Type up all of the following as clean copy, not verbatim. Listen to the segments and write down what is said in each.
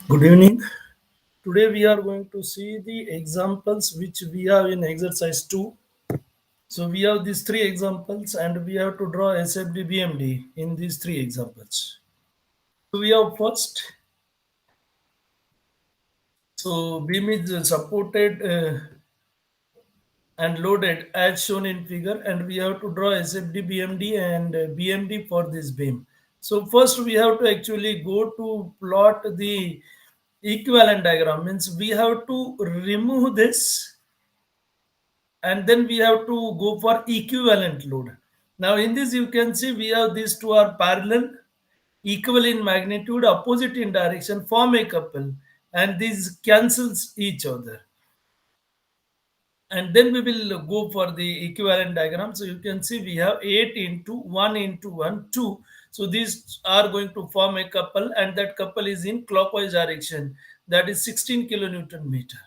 Good evening. Today we are going to see the examples which we have in exercise 2. So we have these three examples and we have to draw SFD BMD in these three examples. So we have first, so beam is supported and loaded as shown in figure, and we have to draw SFD BMD and BMD for this beam. So first we have to actually go to plot the equivalent diagram, means we have to remove this and then we have to go for equivalent load. Now in this you can see we have these two are parallel, equal in magnitude, opposite in direction, form a couple, and these cancels each other. And then we will go for the equivalent diagram. So you can see we have 8 into 1 into 1, 2. So these are going to form a couple, and that couple is in clockwise direction. That is 16 kilonewton meter.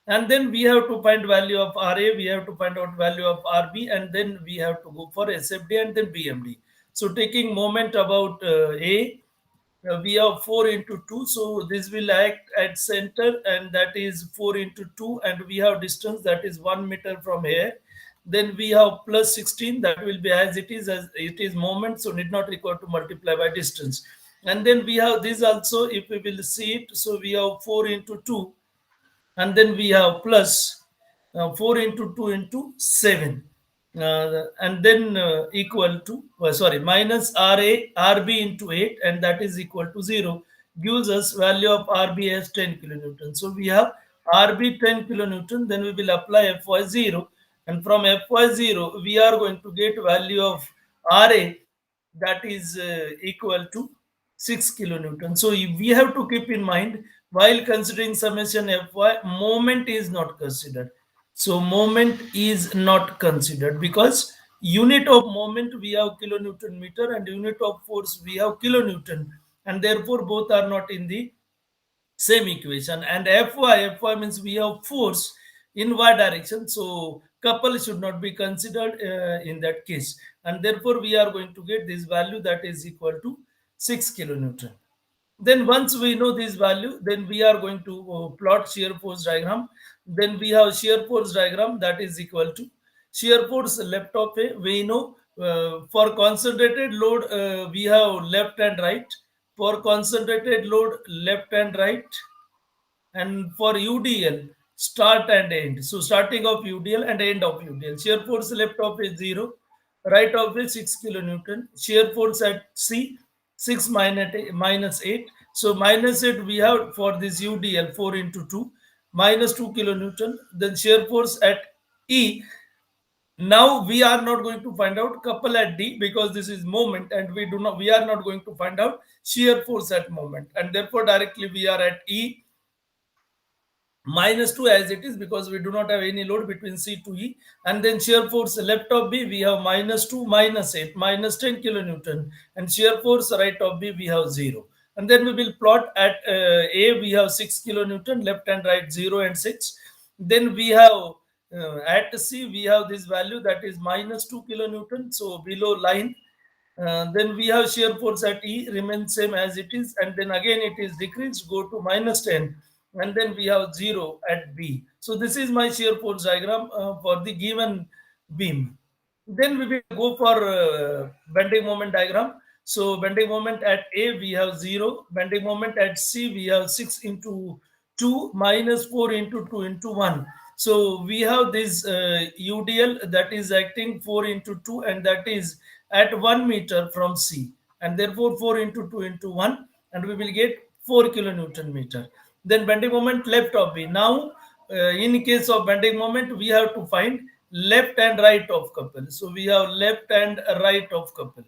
And then we have to find value of Ra, we have to find out value of Rb, and then we have to go for SFD and then BMD. So taking moment about A, we have 4 into 2, so this will act at center, and that is 4 into 2, and we have distance that is 1 meter from here. Then we have plus 16, that will be as it is moment, so need not require to multiply by distance. And then we have this also, if we will see it, so we have 4 into 2, and then we have plus 4 into 2 into 7, and then equal to sorry, minus Rb into 8, and that is equal to 0, gives us value of Rb as 10 kilonewton. So we have Rb 10 kilonewton, then we will apply Fy 0, and from Fy 0 we are going to get value of Ra, that is equal to 6 kilonewton. So we have to keep in mind while considering summation Fy, moment is not considered. So moment is not considered because unit of moment we have kilonewton meter and unit of force we have kilonewton, and therefore both are not in the same equation. And Fy means we have force in y direction, so couple should not be considered in that case, and therefore we are going to get this value that is equal to 6 kilonewton. Then once we know this value, then we are going to plot shear force diagram. Then we have shear force diagram that is equal to shear force left of A. We know for concentrated load we have left and right. For concentrated load, left and right. And for UDL, start and end. So starting of UDL and end of UDL. Shear force left of is 0, right of is 6 kilonewton. Shear force at C, 6 minus 8. So minus 8 we have for this UDL 4 into 2, minus 2 kilonewton. Then shear force at E. Now we are not going to find out couple at D because this is moment, and we are not going to find out shear force at moment, and therefore directly we are at E minus 2 as it is because we do not have any load between C to E. And then shear force left of B we have minus 2 minus 8 minus 10 kilonewton, and shear force right of B we have 0. And then we will plot at A we have 6 kilonewton, left and right 0 and 6. Then we have at C we have this value that is minus 2 kilonewton, so below line. Then we have shear force at E remains same as it is, and then again it is decreased, go to minus 10, and then we have 0 at B. So this is my shear force diagram for the given beam. Then we will go for bending moment diagram. So bending moment at A we have 0, bending moment at C we have 6 into 2 minus 4 into 2 into 1. So we have this UDL that is acting 4 into 2, and that is at 1 meter from C, and therefore 4 into 2 into 1, and we will get 4 kilonewton meter. Then bending moment left of B. Now in case of bending moment we have to find left and right of couple. So we have left and right of couple,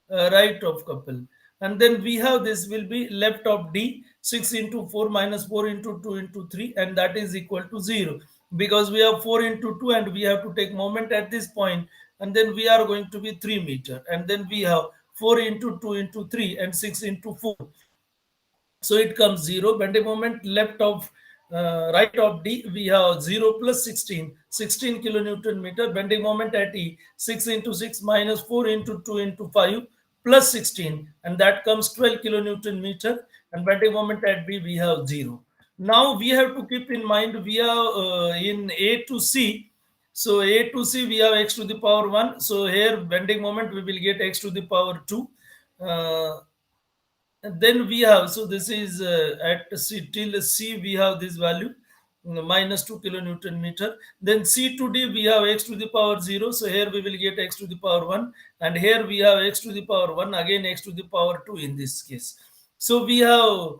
right of couple. And then we have this will be left of D, 6 into 4 minus 4 into 2 into 3, and that is equal to 0 because we have 4 into 2 and we have to take moment at this point, and then we are going to be 3 meter, and then we have 4 into 2 into 3 and 6 into 4. So it comes 0. Bending moment left of right of D we have 0 plus 16 kilonewton meter. Bending moment at E, 6 into 6 minus 4 into 2 into 5 plus 16, and that comes 12 kilonewton meter. and bending moment at B we have 0. Now we have to keep in mind we have in A to C. So A to C we have x to the power 1. So here bending moment we will get x to the power 2. Uh, and then we have, so this is at C till C we have this value minus 2 kilonewton meter. Then C to D we have x to the power 0. So here we will get x to the power 1. And here we have x to the power 1, again x to the power 2 in this case. So we have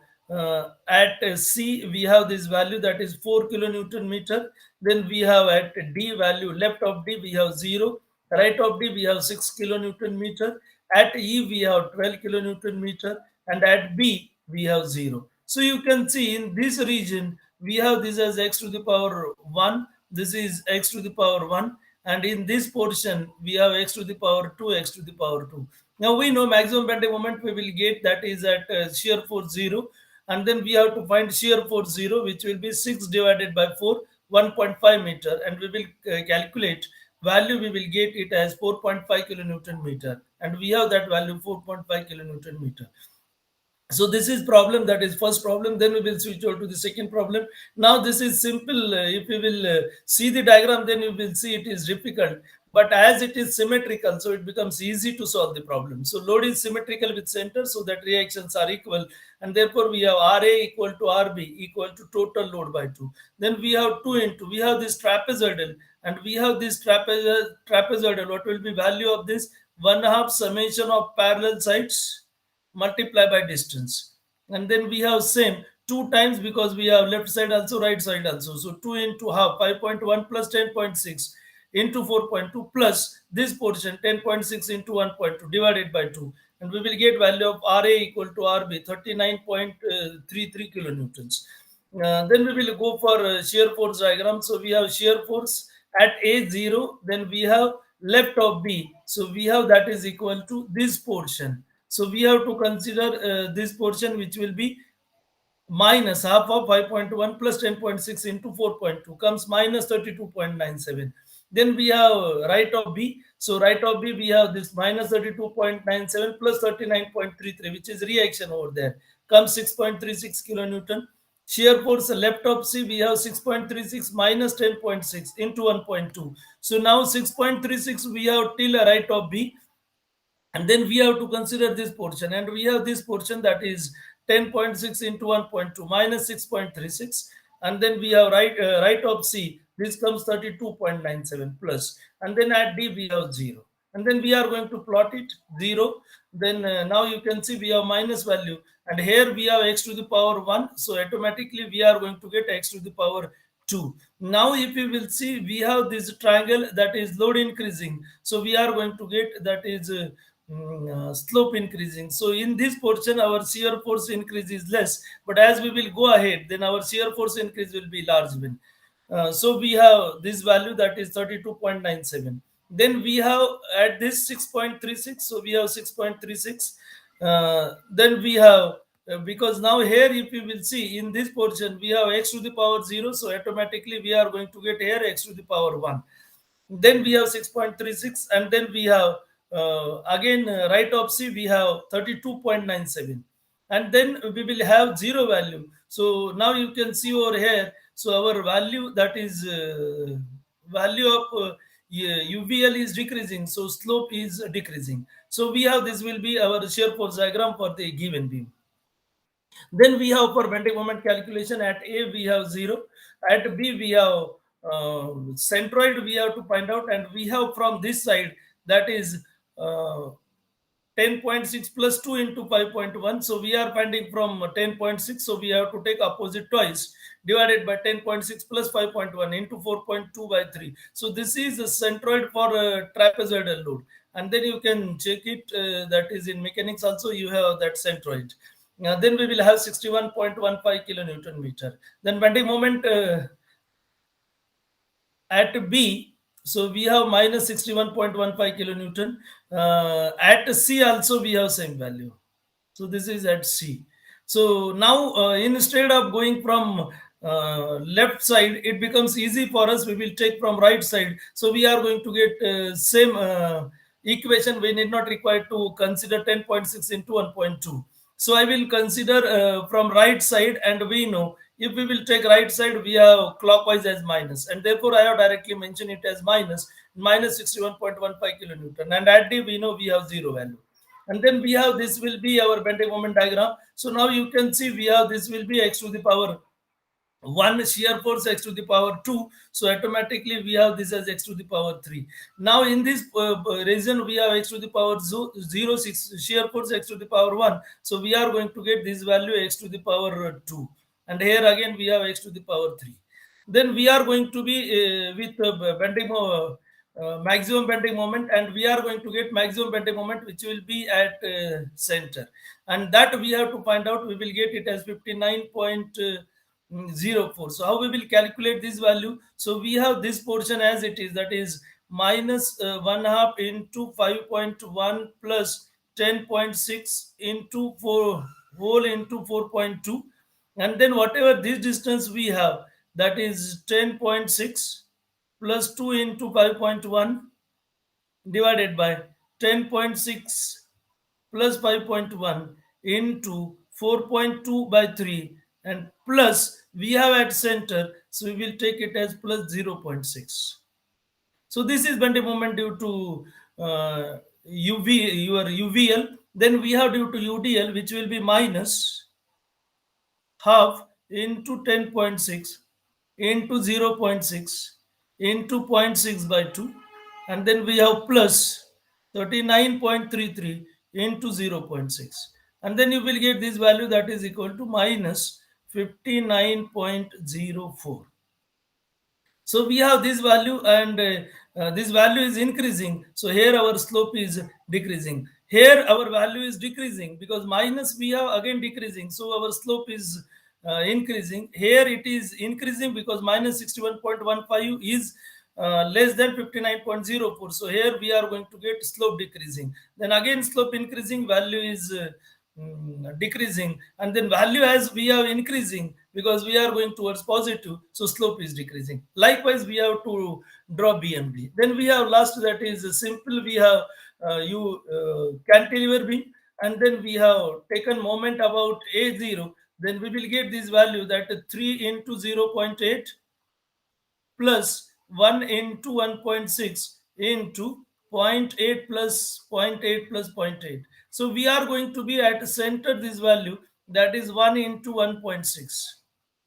at C we have this value that is 4 kilonewton meter. Then we have at D value, left of D we have 0, right of D we have 6 kilonewton meter. At E we have 12 kilonewton meter, and at B we have 0. So you can see in this region we have this as x to the power 1, this is x to the power 1, and in this portion we have x to the power 2, x to the power 2. Now we know maximum bending moment we will get, that is at shear force 0, and then we have to find shear force 0, which will be 6 divided by 4, 1.5 meter, and we will calculate value, we will get it as 4.5 kilonewton meter, and we have that value 4.5 kilonewton meter. So this is problem, that is first problem. Then we will switch over to the second problem. Now this is simple. If we will see the diagram, then you will see it is difficult, but as it is symmetrical, so it becomes easy to solve the problem. So load is symmetrical with center, so that reactions are equal, and therefore we have Ra equal to Rb equal to total load by 2. Then we have 2 into, we have this trapezoidal, and we have this trapezoidal. What will be value of this? 1 half summation of parallel sides multiply by distance. And then we have same 2 times, because we have left side also, right side also. So 2 into half, 5.1 plus 10.6 into 4.2 plus this portion 10.6 into 1.2 divided by 2. And we will get value of Ra equal to Rb 39.33 kilonewtons. Then we will go for shear force diagram. So we have shear force at A0, then we have left of B. So we have that is equal to this portion. So we have to consider this portion, which will be minus half of 5.1 plus 10.6 into 4.2 comes minus 32.97. Then we have right of B. So right of B, we have this minus 32.97 plus 39.33, which is reaction over there, comes 6.36 kilonewton. Shear force left of C, we have 6.36 minus 10.6 into 1.2. So now 6.36 we have till right of B, and then we have to consider this portion, and we have this portion that is 10.6 into 1.2 minus 6.36, and then we have right of C, this comes 32.97 plus, and then at D we have 0, and then we are going to plot it 0. Then now you can see we have minus value, and here we have x to the power 1, so automatically we are going to get x to the power 2. Now if you will see, we have this triangle that is load increasing, so we are going to get that is slope increasing. So in this portion our shear force increase is less, but as we will go ahead, then our shear force increase will be large one. So we have this value that is 32.97. Then we have at this 6.36, so we have 6.36. Then we have because now here if you will see in this portion we have x to the power 0, so automatically we are going to get here x to the power 1. Then we have 6.36, and then we have again right of C we have 32.97, and then we will have 0 value. So now you can see over here, so our value, that is value of UVL is decreasing, so slope is decreasing. So we have, this will be our shear force diagram for the given beam. Then we have for bending moment calculation, at A we have 0, at B we have centroid we have to find out, and we have from this side, that is 10.6 plus 2 into 5.1. So we are finding from 10.6, so we have to take opposite twice, divided by 10.6 plus 5.1 into 4.2 by 3. So this is a centroid for trapezoidal load, and then you can check it, that is in mechanics also you have that centroid. Then we will have 61.15 kilonewton meter. Then bending moment at B, so we have minus 61.15 kilonewton. At C also we have same value. So this is at C. So now instead of going from left side, it becomes easy for us. We will take from right side. So we are going to get same equation. We need not require to consider 10.6 into 1.2. So I will consider from right side, and we know if we will take right side, we have clockwise as minus, and therefore I have directly mentioned it as minus 61.15 kilonewton. And at D we know we have zero value. And then we have this will be our bending moment diagram. So now you can see we have this will be x to the power 1 shear force x to the power 2, so automatically we have this as x to the power 3. Now in this region we have x to the power 0, 6 shear force x to the power 1, so we are going to get this value x to the power 2, and here again we have x to the power 3. Then we are going to be with maximum bending moment, and we are going to get maximum bending moment which will be at center, and that we have to find out. We will get it as 59.04. So how we will calculate this value? So we have this portion as it is, that is minus 1 half into 5.1 plus 10.6 into 4 whole into 4.2, and then whatever this distance we have, that is 10.6 plus 2 into 5.1 divided by 10.6 plus 5.1 into 4.2 by 3, and plus we have at center, so we will take it as plus 0.6. So this is bending moment due to your UVL. Then we have due to UDL, which will be minus half into 10.6 into 0.6 into 0.6 by 2, and then we have plus 39.33 into 0.6, and then you will get this value, that is equal to minus 59.04. So we have this value, and this value is increasing. So here our slope is decreasing. Here our value is decreasing because minus we have again decreasing. So our slope is increasing. Here it is increasing because minus 61.15 is less than 59.04. So here we are going to get slope decreasing. Then again slope increasing, value is decreasing, and then value as we are increasing because we are going towards positive, so slope is decreasing. Likewise we have to draw BMD. Then we have last, that is simple. We have you cantilever beam, and then we have taken moment about A0, then we will get this value, that 3 into 0.8 plus 1 into 1.6 into zero point 0.8 plus zero point 0.8 plus zero point 0.8. So we are going to be at center this value, that is 1 into 1.6.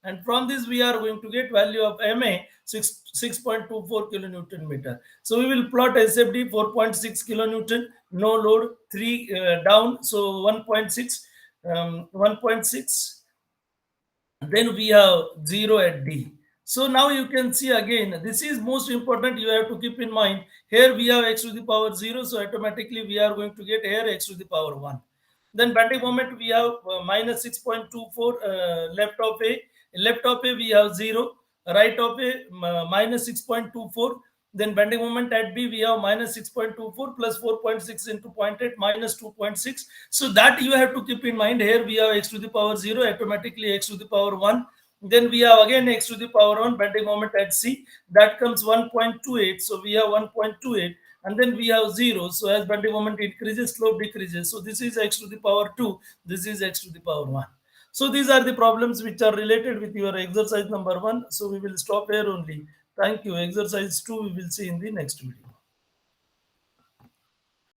And from this we are going to get value of MA 6.24 kilonewton meter. So we will plot SFD 4.6 kilonewton, no load, 3 down, so 1.6, 1.6, then we have 0 at D. So now you can see again, this is most important, you have to keep in mind. Here we have x to the power 0, so automatically we are going to get here x to the power 1. Then bending moment we have minus 6.24 left of A. Left of A we have 0, right of A minus 6.24. Then bending moment at B we have minus 6.24 plus 4.6 into zero point 0.8 minus 2.6. So that you have to keep in mind. Here we have x to the power 0, automatically x to the power 1. Then we have again x to the power 1, bending moment at C, that comes 1.28. So we have 1.28, and then we have 0. So as bending moment increases, slope decreases. So this is x to the power 2, this is x to the power 1. So these are the problems which are related with your exercise number 1. So we will stop here only. Thank you. Exercise 2 we will see in the next video.